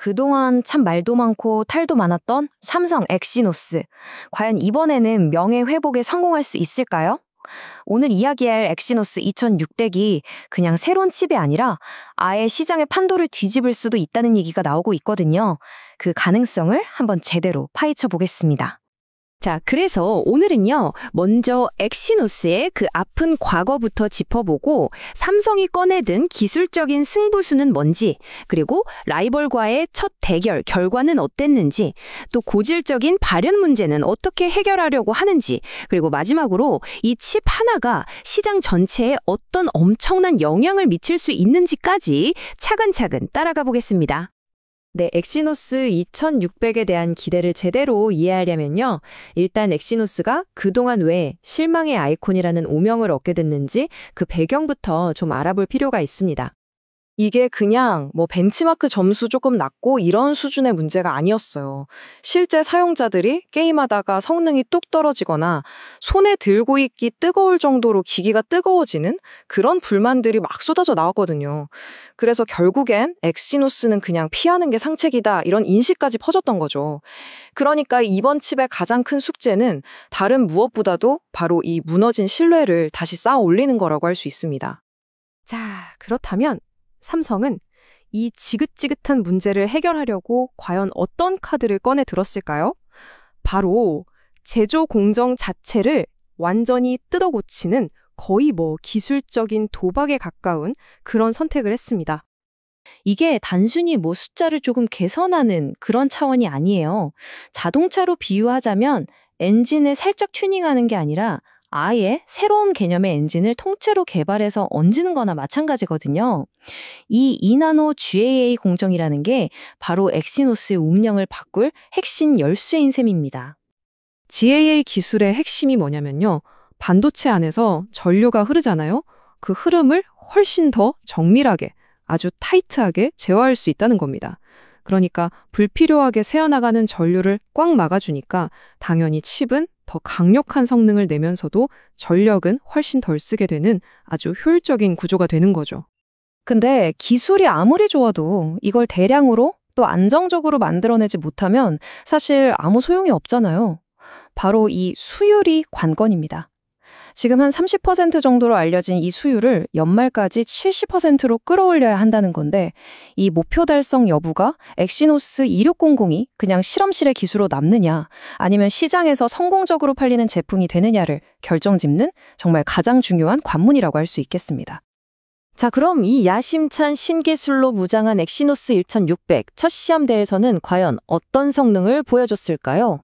그동안 참 말도 많고 탈도 많았던 삼성 엑시노스. 과연 이번에는 명예회복에 성공할 수 있을까요? 오늘 이야기할 엑시노스 2600이 그냥 새로운 칩이 아니라 아예 시장의 판도를 뒤집을 수도 있다는 얘기가 나오고 있거든요. 그 가능성을 한번 제대로 파헤쳐 보겠습니다. 자, 그래서 오늘은요, 먼저 엑시노스의 그 아픈 과거부터 짚어보고 삼성이 꺼내든 기술적인 승부수는 뭔지, 그리고 라이벌과의 첫 대결 결과는 어땠는지, 또 고질적인 발현 문제는 어떻게 해결하려고 하는지, 그리고 마지막으로 이 칩 하나가 시장 전체에 어떤 엄청난 영향을 미칠 수 있는지까지 차근차근 따라가 보겠습니다. 네, 엑시노스 2600에 대한 기대를 제대로 이해하려면요. 일단 엑시노스가 그동안 왜 실망의 아이콘이라는 오명을 얻게 됐는지 그 배경부터 좀 알아볼 필요가 있습니다. 이게 그냥 벤치마크 점수 조금 낮고 이런 수준의 문제가 아니었어요. 실제 사용자들이 게임하다가 성능이 뚝 떨어지거나 손에 들고 있기 뜨거울 정도로 기기가 뜨거워지는 그런 불만들이 막 쏟아져 나왔거든요. 그래서 결국엔 엑시노스는 그냥 피하는 게 상책이다 이런 인식까지 퍼졌던 거죠. 그러니까 이번 칩의 가장 큰 숙제는 다른 무엇보다도 바로 이 무너진 신뢰를 다시 쌓아 올리는 거라고 할 수 있습니다. 자, 그렇다면 삼성은 이 지긋지긋한 문제를 해결하려고 과연 어떤 카드를 꺼내 들었을까요? 바로 제조 공정 자체를 완전히 뜯어고치는 거의 기술적인 도박에 가까운 그런 선택을 했습니다. 이게 단순히 숫자를 조금 개선하는 그런 차원이 아니에요. 자동차로 비유하자면 엔진을 살짝 튜닝하는 게 아니라 아예 새로운 개념의 엔진을 통째로 개발해서 얹는 거나 마찬가지거든요. 이 2나노 GAA 공정이라는 게 바로 엑시노스의 운명을 바꿀 핵심 열쇠인 셈입니다. GAA 기술의 핵심이 뭐냐면요. 반도체 안에서 전류가 흐르잖아요. 그 흐름을 훨씬 더 정밀하게, 아주 타이트하게 제어할 수 있다는 겁니다. 그러니까 불필요하게 새어나가는 전류를 꽉 막아주니까 당연히 칩은 더 강력한 성능을 내면서도 전력은 훨씬 덜 쓰게 되는 아주 효율적인 구조가 되는 거죠. 근데 기술이 아무리 좋아도 이걸 대량으로 또 안정적으로 만들어내지 못하면 사실 아무 소용이 없잖아요. 바로 이 수율이 관건입니다. 지금 한 30% 정도로 알려진 이 수율을 연말까지 70%로 끌어올려야 한다는 건데 이 목표 달성 여부가 엑시노스 2600이 그냥 실험실의 기수로 남느냐 아니면 시장에서 성공적으로 팔리는 제품이 되느냐를 결정짓는 정말 가장 중요한 관문이라고 할 수 있겠습니다. 자, 그럼 이 야심찬 신기술로 무장한 엑시노스 1600 첫 시험대에서는 과연 어떤 성능을 보여줬을까요?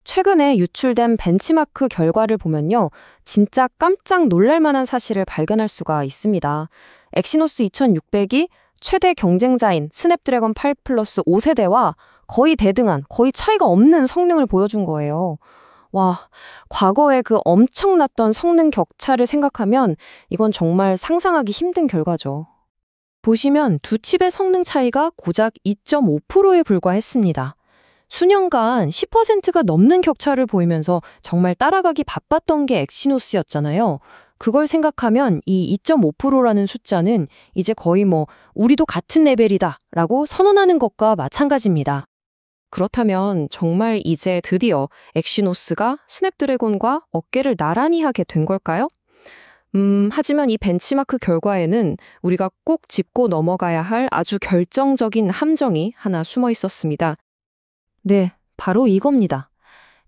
최근에 유출된 벤치마크 결과를 보면요. 진짜 깜짝 놀랄 만한 사실을 발견할 수가 있습니다. 엑시노스 2600이 최대 경쟁자인 스냅드래곤 8 플러스 5세대와 거의 대등한, 거의 차이가 없는 성능을 보여준 거예요. 와, 과거에 그 엄청났던 성능 격차를 생각하면 이건 정말 상상하기 힘든 결과죠. 보시면 두 칩의 성능 차이가 고작 2.5%에 불과했습니다. 수년간 10%가 넘는 격차를 보이면서 정말 따라가기 바빴던 게 엑시노스였잖아요. 그걸 생각하면 이 2.5%라는 숫자는 이제 거의 우리도 같은 레벨이다 라고 선언하는 것과 마찬가지입니다. 그렇다면 정말 이제 드디어 엑시노스가 스냅드래곤과 어깨를 나란히 하게 된 걸까요? 하지만 이 벤치마크 결과에는 우리가 꼭 짚고 넘어가야 할 아주 결정적인 함정이 하나 숨어 있었습니다. 네, 바로 이겁니다.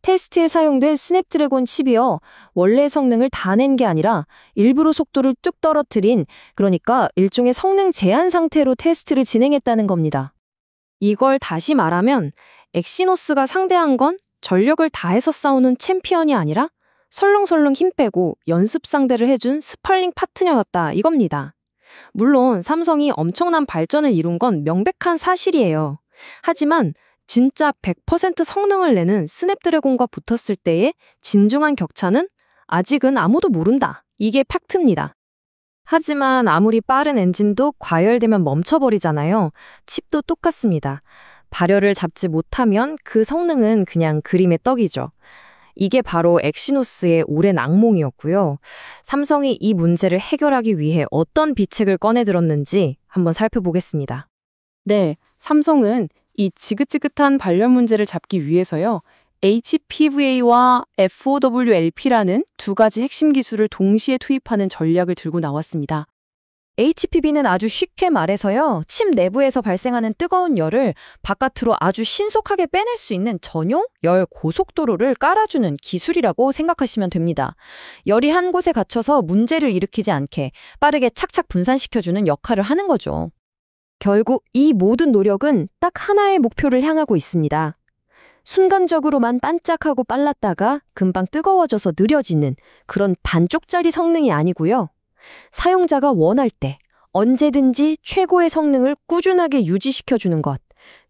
테스트에 사용된 스냅드래곤 칩이요. 원래 성능을 다 낸 게 아니라 일부러 속도를 뚝 떨어뜨린, 그러니까 일종의 성능 제한 상태로 테스트를 진행했다는 겁니다. 이걸 다시 말하면 엑시노스가 상대한 건 전력을 다해서 싸우는 챔피언이 아니라 설렁설렁 힘 빼고 연습 상대를 해준 스팔링 파트너였다 이겁니다. 물론 삼성이 엄청난 발전을 이룬 건 명백한 사실이에요. 하지만 진짜 100% 성능을 내는 스냅드래곤과 붙었을 때의 진중한 격차는 아직은 아무도 모른다. 이게 팩트입니다. 하지만 아무리 빠른 엔진도 과열되면 멈춰버리잖아요. 칩도 똑같습니다. 발열을 잡지 못하면 그 성능은 그냥 그림의 떡이죠. 이게 바로 엑시노스의 오랜 악몽이었고요. 삼성이 이 문제를 해결하기 위해 어떤 비책을 꺼내들었는지 한번 살펴보겠습니다. 네, 삼성은 이 지긋지긋한 발열 문제를 잡기 위해서요. HPVA와 FOWLP라는 두 가지 핵심 기술을 동시에 투입하는 전략을 들고 나왔습니다. HPV는 아주 쉽게 말해서요. 침 내부에서 발생하는 뜨거운 열을 바깥으로 아주 신속하게 빼낼 수 있는 전용 열 고속도로를 깔아주는 기술이라고 생각하시면 됩니다. 열이 한 곳에 갇혀서 문제를 일으키지 않게 빠르게 착착 분산시켜주는 역할을 하는 거죠. 결국 이 모든 노력은 딱 하나의 목표를 향하고 있습니다. 순간적으로만 반짝하고 빨랐다가 금방 뜨거워져서 느려지는 그런 반쪽짜리 성능이 아니고요. 사용자가 원할 때 언제든지 최고의 성능을 꾸준하게 유지시켜주는 것.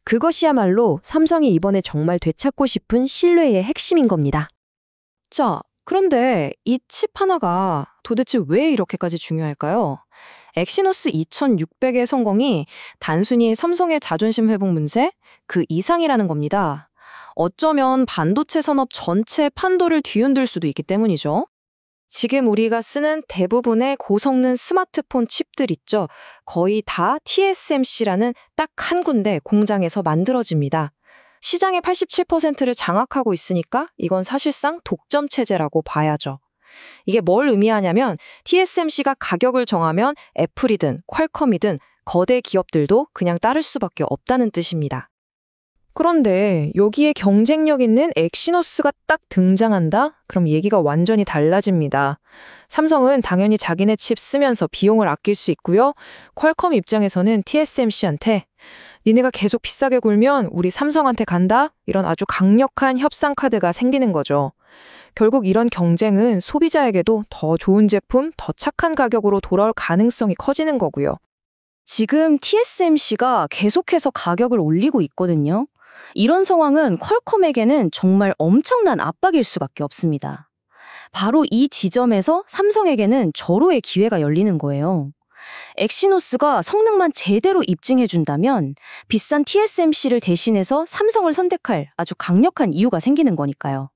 그것이야말로 삼성이 이번에 정말 되찾고 싶은 신뢰의 핵심인 겁니다. 자, 그런데 이 칩 하나가 도대체 왜 이렇게까지 중요할까요? 엑시노스 2600의 성공이 단순히 삼성의 자존심 회복 문제? 그 이상이라는 겁니다. 어쩌면 반도체 산업 전체 판도를 뒤흔들 수도 있기 때문이죠. 지금 우리가 쓰는 대부분의 고성능 스마트폰 칩들 있죠. 거의 다 TSMC라는 딱 한 군데 공장에서 만들어집니다. 시장의 87%를 장악하고 있으니까 이건 사실상 독점 체제라고 봐야죠. 이게 뭘 의미하냐면 TSMC가 가격을 정하면 애플이든 퀄컴이든 거대 기업들도 그냥 따를 수밖에 없다는 뜻입니다. 그런데 여기에 경쟁력 있는 엑시노스가 딱 등장한다? 그럼 얘기가 완전히 달라집니다. 삼성은 당연히 자기네 칩 쓰면서 비용을 아낄 수 있고요. 퀄컴 입장에서는 TSMC한테 니네가 계속 비싸게 굴면 우리 삼성한테 간다? 이런 아주 강력한 협상 카드가 생기는 거죠. 결국 이런 경쟁은 소비자에게도 더 좋은 제품, 더 착한 가격으로 돌아올 가능성이 커지는 거고요. 지금 TSMC가 계속해서 가격을 올리고 있거든요. 이런 상황은 퀄컴에게는 정말 엄청난 압박일 수밖에 없습니다. 바로 이 지점에서 삼성에게는 절호의 기회가 열리는 거예요. 엑시노스가 성능만 제대로 입증해준다면 비싼 TSMC를 대신해서 삼성을 선택할 아주 강력한 이유가 생기는 거니까요.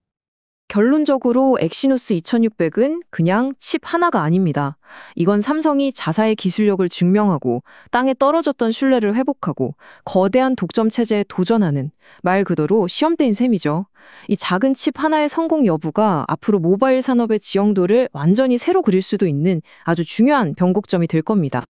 결론적으로 엑시노스 2600은 그냥 칩 하나가 아닙니다. 이건 삼성이 자사의 기술력을 증명하고 땅에 떨어졌던 신뢰를 회복하고 거대한 독점 체제에 도전하는 말 그대로 시험대인 셈이죠. 이 작은 칩 하나의 성공 여부가 앞으로 모바일 산업의 지형도를 완전히 새로 그릴 수도 있는 아주 중요한 변곡점이 될 겁니다.